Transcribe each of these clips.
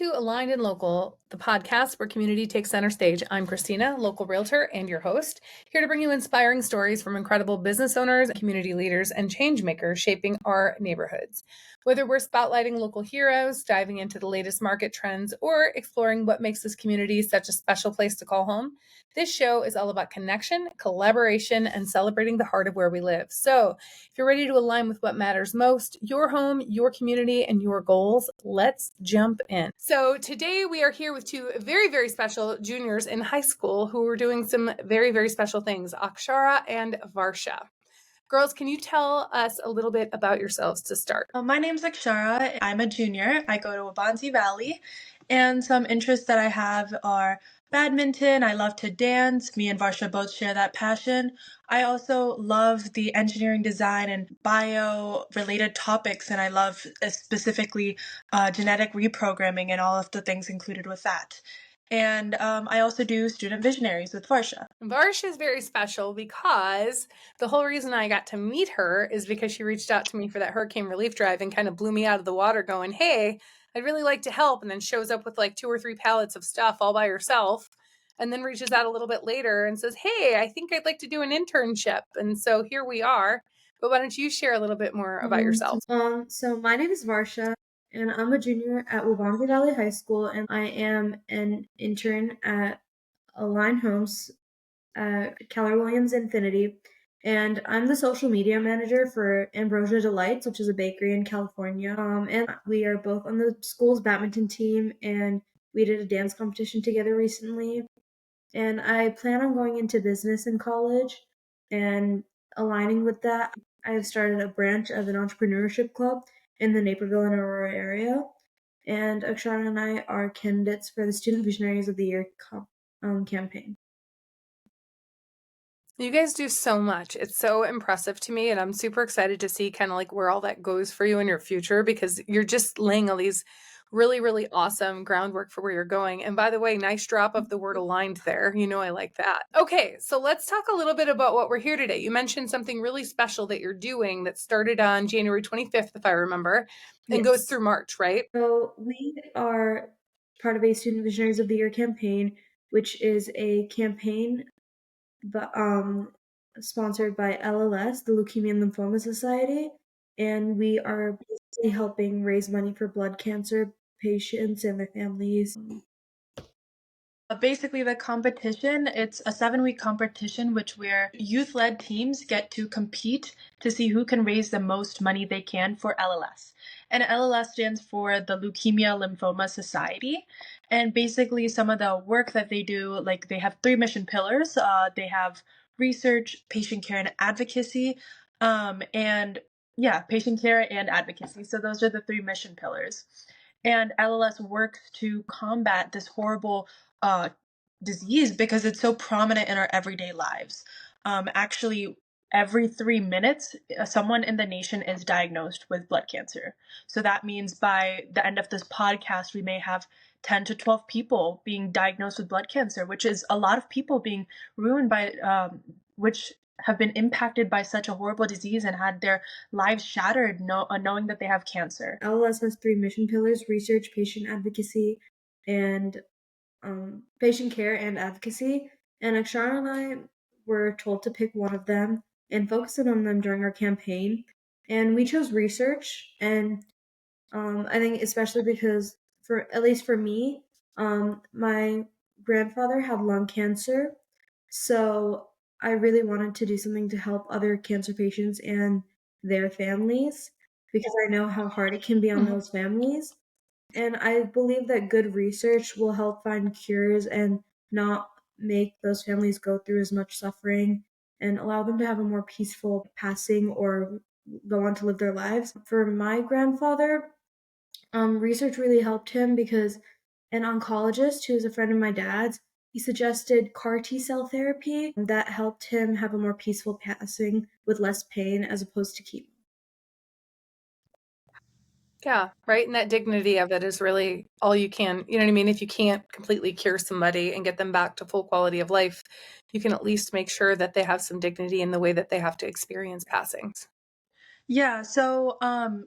to Aligned and Local, the podcast where community takes center stage. I'm Christina, local realtor and your host, here to bring you inspiring stories from incredible business owners, community leaders, and change makers shaping our neighborhoods. Whether we're spotlighting local heroes, diving into the latest market trends, or exploring what makes this community such a special place to call home, this show is all about connection, collaboration, and celebrating the heart of where we live. So if you're ready to align with what matters most, your home, your community, and your goals, let's jump in. So today we are here with two very, very special juniors in high school who are doing some very, very special things, Akshara and Varsha. Girls, can you tell us a little bit about yourselves to start? My name's Akshara. I'm a junior. I go to Waubonsie Valley, and some interests that I have are badminton. I love to dance. Me and Varsha both share that passion. I also love the engineering, design, and bio-related topics, and I love specifically genetic reprogramming and all of the things included with that. And I also do Student Visionaries with Varsha. Varsha is very special because the whole reason I got to meet her is because she reached out to me for that hurricane relief drive and kind of blew me out of the water going, hey, I'd really like to help. And then shows up with like 2 or 3 pallets of stuff all by herself. And then reaches out a little bit later and says, hey, I think I'd like to do an internship. And so here we are. But why don't you share a little bit more about yourself? So my name is Varsha, and I'm a junior at Waubonsie Valley High School, and I am an intern at Align Homes at Keller Williams Infinity, and I'm the social media manager for Ambrosia Delights, which is a bakery in California. And we are both on the school's badminton team, and we did a dance competition together recently. And I plan on going into business in college, and aligning with that, I have started a branch of an entrepreneurship club in the Naperville and Aurora area. And Akshara and I are candidates for the Student Visionaries of the Year campaign. You guys do so much. It's so impressive to me, and I'm super excited to see kind of like where all that goes for you in your future, because you're just laying all these really, really awesome groundwork for where you're going. And by the way, nice drop of the word aligned there. You know, I like that. Okay, so let's talk a little bit about what we're here today. You mentioned something really special that you're doing that started on January 25th, if I remember, and goes through March, right? So we are part of a Student Visionaries of the Year campaign, which is a campaign sponsored by LLS, the Leukemia Lymphoma Society, and we are basically helping raise money for blood cancer patients and their families. Basically, the competition, it's a 7-week competition where youth-led teams get to compete to see who can raise the most money they can for LLS. And LLS stands for the Leukemia Lymphoma Society. And basically, some of the work that they do, like they have 3 mission pillars. They have research, patient care, and advocacy. Patient care and advocacy. So those are the 3 mission pillars. And LLS works to combat this horrible disease because it's so prominent in our everyday lives. Actually, every 3 minutes, someone in the nation is diagnosed with blood cancer. So that means by the end of this podcast, we may have 10 to 12 people being diagnosed with blood cancer, which is a lot of people being ruined by, which have been impacted by such a horrible disease and had their lives shattered knowing that they have cancer. LLS has 3 mission pillars: research, patient advocacy, and patient care and advocacy. And Akshara and I were told to pick one of them and focus it on them during our campaign. And we chose research, and I think especially because, at least for me, my grandfather had lung cancer, so I really wanted to do something to help other cancer patients and their families, because I know how hard it can be on those families. And I believe that good research will help find cures and not make those families go through as much suffering, and allow them to have a more peaceful passing or go on to live their lives. For my grandfather, research really helped him because an oncologist who is a friend of my dad's, he suggested CAR T-cell therapy that helped him have a more peaceful passing with less pain as opposed to chemo. Yeah, right. And that dignity of it is really all you can, you know what I mean? If you can't completely cure somebody and get them back to full quality of life, you can at least make sure that they have some dignity in the way that they have to experience passings. Yeah, so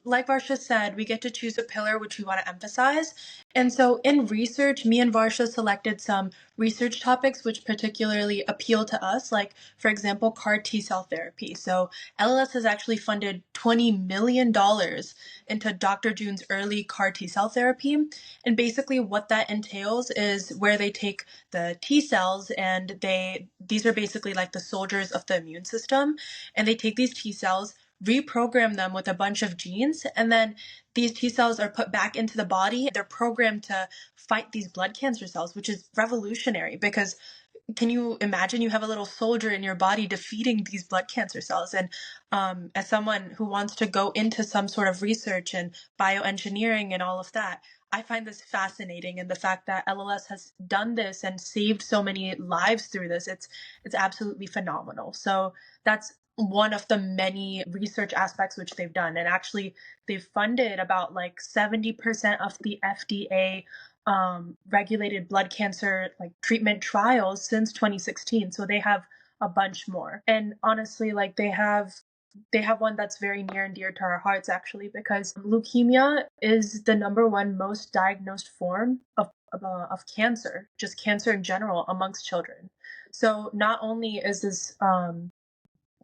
like Varsha said, we get to choose a pillar which we want to emphasize. And so in research, me and Varsha selected some research topics which particularly appeal to us, like, for example, CAR T cell therapy. So LLS has actually funded $20 million into Dr. June's early CAR T cell therapy. And basically what that entails is where they take the T cells and these are basically like the soldiers of the immune system, and they take these T cells, reprogram them with a bunch of genes, and then these T cells are put back into the body. They're programmed to fight these blood cancer cells, which is revolutionary because can you imagine you have a little soldier in your body defeating these blood cancer cells? And as someone who wants to go into some sort of research and bioengineering and all of that, I find this fascinating, and the fact that LLS has done this and saved so many lives through this, it's absolutely phenomenal. So that's one of the many research aspects which they've done. And actually, they've funded about like 70% of the FDA regulated blood cancer like treatment trials since 2016. So they have a bunch more. And honestly, like they have one that's very near and dear to our hearts actually, because leukemia is the number one most diagnosed form of cancer, just cancer in general amongst children. So not only is this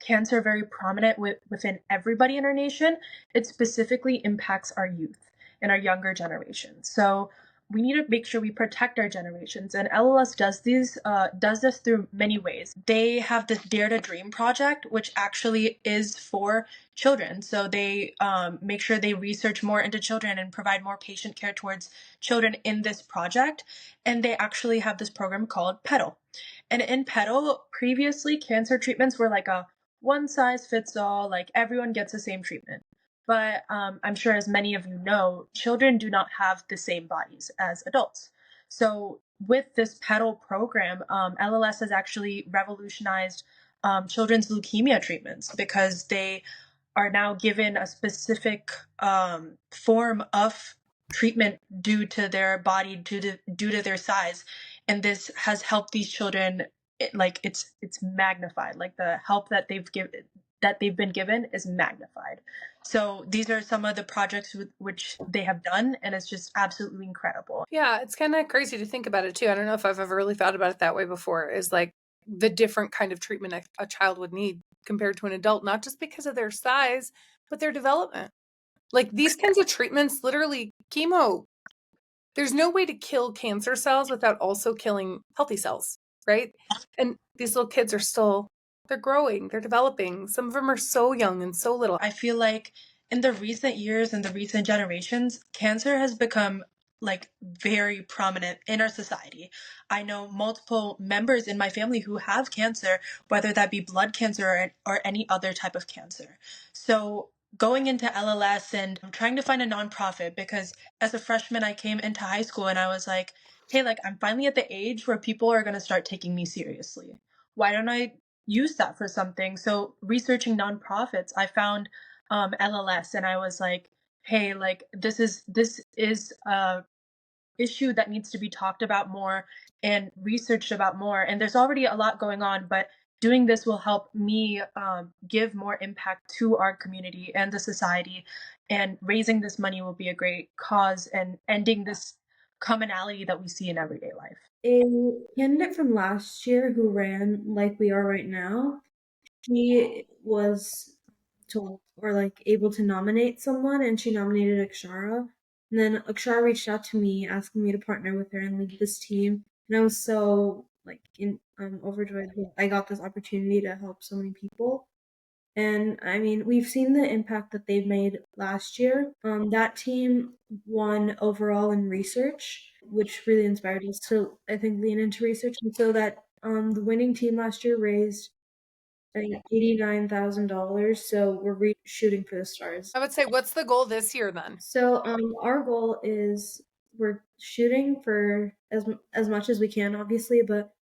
cancer very prominent within everybody in our nation, it specifically impacts our youth and our younger generations. So we need to make sure we protect our generations, and LLS does this through many ways. They have this Dare to Dream project, which actually is for children. So they make sure they research more into children and provide more patient care towards children in this project. And they actually have this program called Petal. And in Petal, previously cancer treatments were like a one size fits all, like everyone gets the same treatment. But I'm sure, as many of you know, children do not have the same bodies as adults. So with this Petal program, LLS has actually revolutionized children's leukemia treatments because they are now given a specific form of treatment due to their body, due to their size, and this has helped these children. It's magnified. Like the help that they've been given is magnified. So these are some of the projects which they have done, and it's just absolutely incredible. Yeah, it's kind of crazy to think about it too. I don't know if I've ever really thought about it that way before, is like the different kind of treatment a child would need compared to an adult, not just because of their size, but their development. Like these kinds of treatments, literally chemo, there's no way to kill cancer cells without also killing healthy cells, right? And these little kids are they're growing, they're developing. Some of them are so young and so little. I feel like in the recent years and the recent generations, cancer has become like very prominent in our society. I know multiple members in my family who have cancer, whether that be blood cancer or any other type of cancer. So going into LLS and I'm trying to find a nonprofit because as a freshman, I came into high school and I was like, hey, like I'm finally at the age where people are going to start taking me seriously. Why don't I use that for something? So researching nonprofits, I found LLS, and I was like, hey, like this is a issue that needs to be talked about more and researched about more. And there's already a lot going on, but doing this will help me give more impact to our community and the society. And raising this money will be a great cause and ending this commonality that we see in everyday life. A candidate from last year who ran like we are right now, she was told or like able to nominate someone, and she nominated Akshara. And then Akshara reached out to me asking me to partner with her and lead this team. And I was so like overjoyed that I got this opportunity to help so many people. And I mean, we've seen the impact that they've made last year. That team won overall in research, which really inspired us to, I think, lean into research. And so that the winning team last year raised, I think, $89,000. So we're shooting for the stars. I would say, what's the goal this year then? So our goal is we're shooting for as much as we can, obviously, but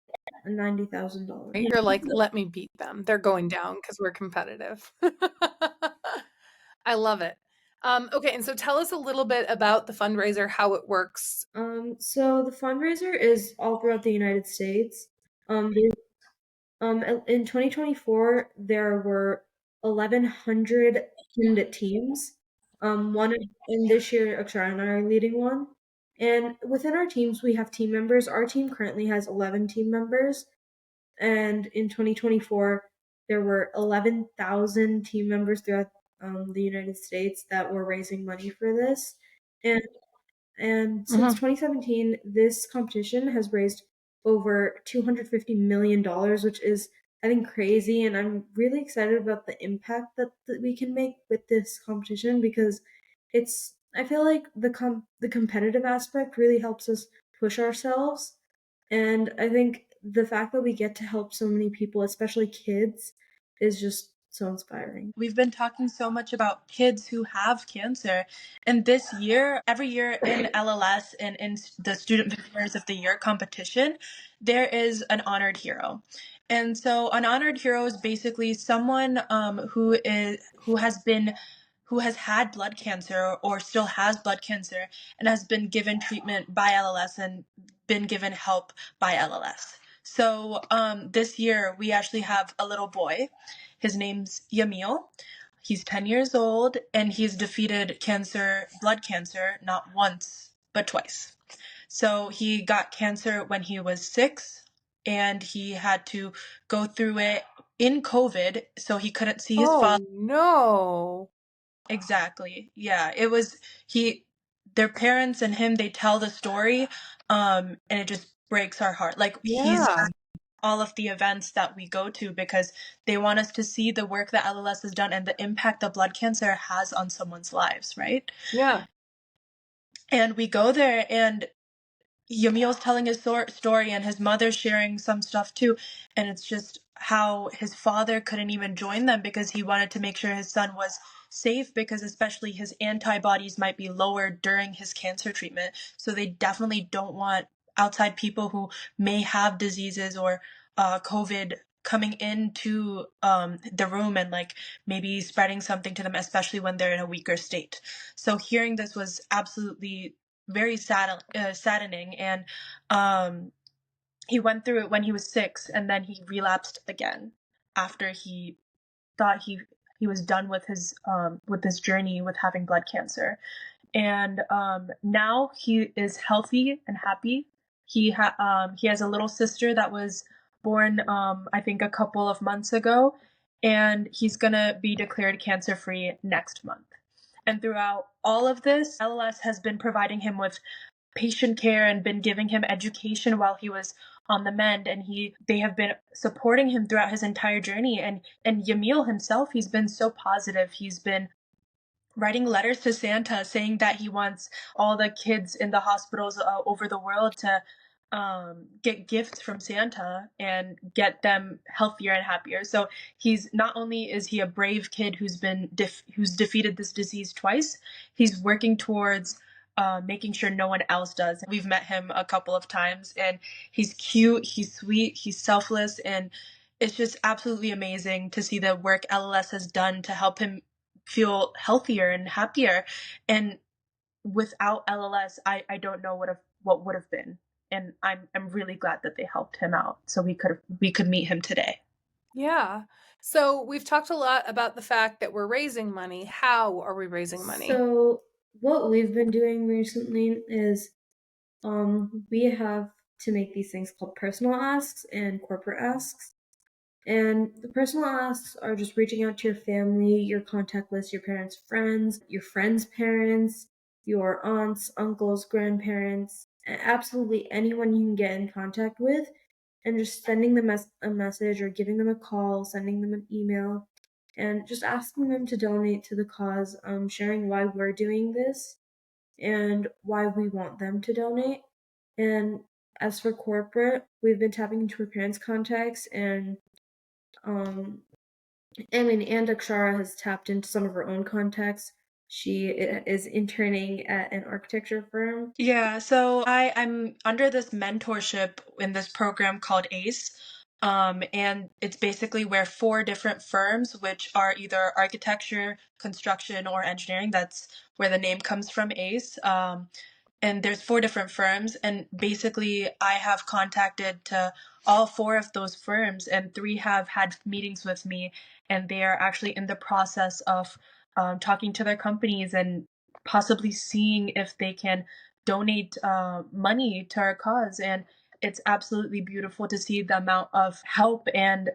$90,000. You're like, let me beat them. They're going down because we're competitive. I love it. Okay, and so tell us a little bit about the fundraiser, how it works. So the fundraiser is all throughout the United States. In 2024, there were 1,100 candidate teams. One in this year, Akshara and I are leading one. And within our teams, we have team members. Our team currently has 11 team members. And in 2024, there were 11,000 team members throughout the United States that were raising money for this. And since 2017, this competition has raised over $250 million, which is, I think, crazy. And I'm really excited about the impact that we can make with this competition because I feel like the competitive aspect really helps us push ourselves. And I think the fact that we get to help so many people, especially kids, is just so inspiring. We've been talking so much about kids who have cancer. And this year, every year in LLS and in the Student Visionaries of the Year competition, there is an honored hero. And so an honored hero is basically someone who has had blood cancer or still has blood cancer and has been given treatment by LLS and been given help by LLS. So this year we actually have a little boy. His name's Yamil. He's 10 years old and he's defeated blood cancer, not once, but twice. So he got cancer when he was 6 and he had to go through it in COVID, so he couldn't see his father. Oh no. Exactly. Yeah, their parents and him, they tell the story, and it just breaks our heart. Like he's Yeah. all of the events that we go to because they want us to see the work that LLS has done and the impact that blood cancer has on someone's lives, right? Yeah. And we go there and Yamil's telling his story and his mother's sharing some stuff too. And it's just how his father couldn't even join them because he wanted to make sure his son was safe because especially his antibodies might be lower during his cancer treatment. So they definitely don't want outside people who may have diseases or COVID coming into the room and like maybe spreading something to them, especially when they're in a weaker state. So hearing this was absolutely very saddening. And he went through it when he was 6 and then he relapsed again after he thought he was done with his journey with having blood cancer. And now he is healthy and happy. He has a little sister that was born I think a couple of months ago, and he's gonna be declared cancer free next month. And throughout all of this, LLS has been providing him with patient care and been giving him education while he was on the mend, and they have been supporting him throughout his entire journey. And Yamil himself, he's been so positive. He's been writing letters to Santa saying that he wants all the kids in the hospitals over the world to get gifts from Santa and get them healthier and happier. So he's not only is he a brave kid who's defeated this disease twice, he's working towards making sure no one else does. We've met him a couple of times, and he's cute, he's sweet, he's selfless, and it's just absolutely amazing to see the work LLS has done to help him feel healthier and happier. And without LLS, I don't know what would have been. And I'm really glad that they helped him out so we could meet him today. Yeah. So we've talked a lot about the fact that we're raising money. How are we raising money? So what we've been doing recently is we have to make these things called personal asks and corporate asks. And the personal asks are just reaching out to your family, your contact list, your parents' friends, your friends' parents, your aunts, uncles, grandparents, absolutely anyone you can get in contact with, and just sending them a message or giving them a call, sending them an email, and just asking them to donate to the cause, sharing why we're doing this and why we want them to donate. And as for corporate, we've been tapping into our parents' contacts and and Akshara has tapped into some of her own contacts. She is interning at an architecture firm. Yeah, so I'm under this mentorship in this program called ACE. And it's basically where 4 different firms, which are either architecture, construction, or engineering, that's where the name comes from, ACE, and there's 4 different firms, and basically I have contacted to all 4 of those firms, and 3 have had meetings with me, and they are actually in the process of talking to their companies and possibly seeing if they can donate money to our cause. And it's absolutely beautiful to see the amount of help and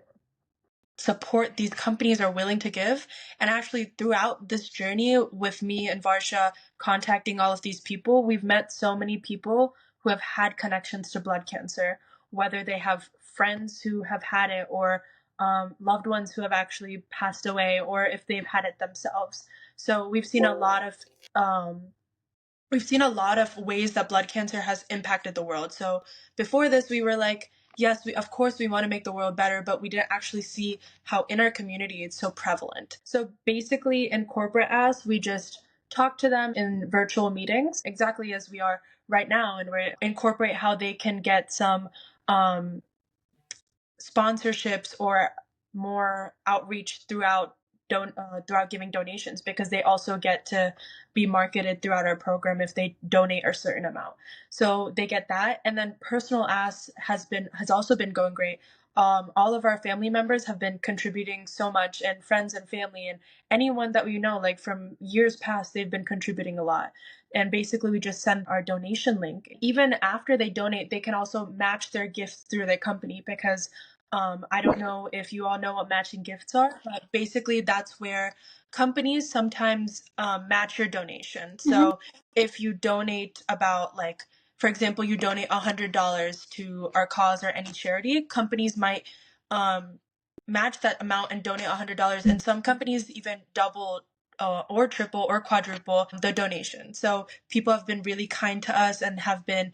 support these companies are willing to give. And actually, throughout this journey with me and Varsha contacting all of these people, we've met so many people who have had connections to blood cancer, whether they have friends who have had it, or loved ones who have actually passed away, or if they've had it themselves. So we've seen a lot of ways that blood cancer has impacted the world. So before this, we were like, yes, of course we want to make the world better, but we didn't actually see how in our community it's so prevalent. So basically, in corporate as we just talk to them in virtual meetings, exactly as we are right now, and we incorporate how they can get some sponsorships or more outreach throughout giving donations, because they also get to be marketed throughout our program if they donate a certain amount. So they get that. And then personal ask has also been going great. All of our family members have been contributing so much, and friends and family and anyone that we know, like from years past, they've been contributing a lot. And basically, we just send our donation link. Even after they donate, they can also match their gifts through their company, because I don't know if you all know what matching gifts are, but basically that's where companies sometimes match your donation. So if you donate about, like, for example, you donate $100 to our cause or any charity, companies might match that amount and donate $100. And some companies even double or triple or quadruple the donation. So people have been really kind to us and have been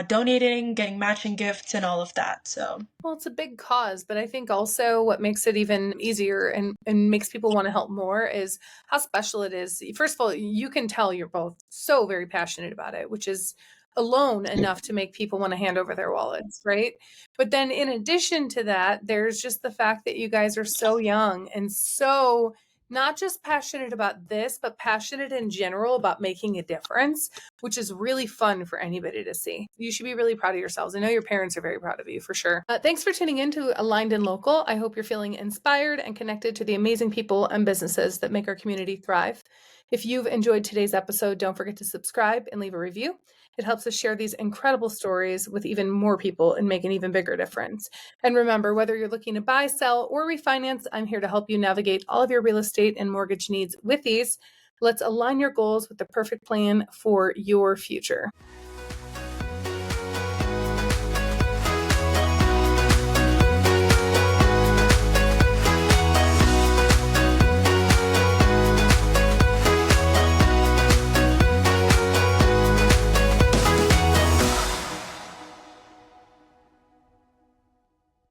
donating, getting matching gifts, and all of that. So, well, it's a big cause, but I think also what makes it even easier and makes people want to help more is how special it is. First of all, you can tell you're both so very passionate about it, which is alone enough to make people want to hand over their wallets, right? But then in addition to that, there's just the fact that you guys are so young and so not just passionate about this, but passionate in general about making a difference, which is really fun for anybody to see. You should be really proud of yourselves. I know your parents are very proud of you for sure. Thanks for tuning in to Aligned and Local. I hope you're feeling inspired and connected to the amazing people and businesses that make our community thrive. If you've enjoyed today's episode, don't forget to subscribe and leave a review. It helps us share these incredible stories with even more people and make an even bigger difference. And remember, whether you're looking to buy, sell, or refinance, I'm here to help you navigate all of your real estate and mortgage needs with ease. Let's align your goals with the perfect plan for your future.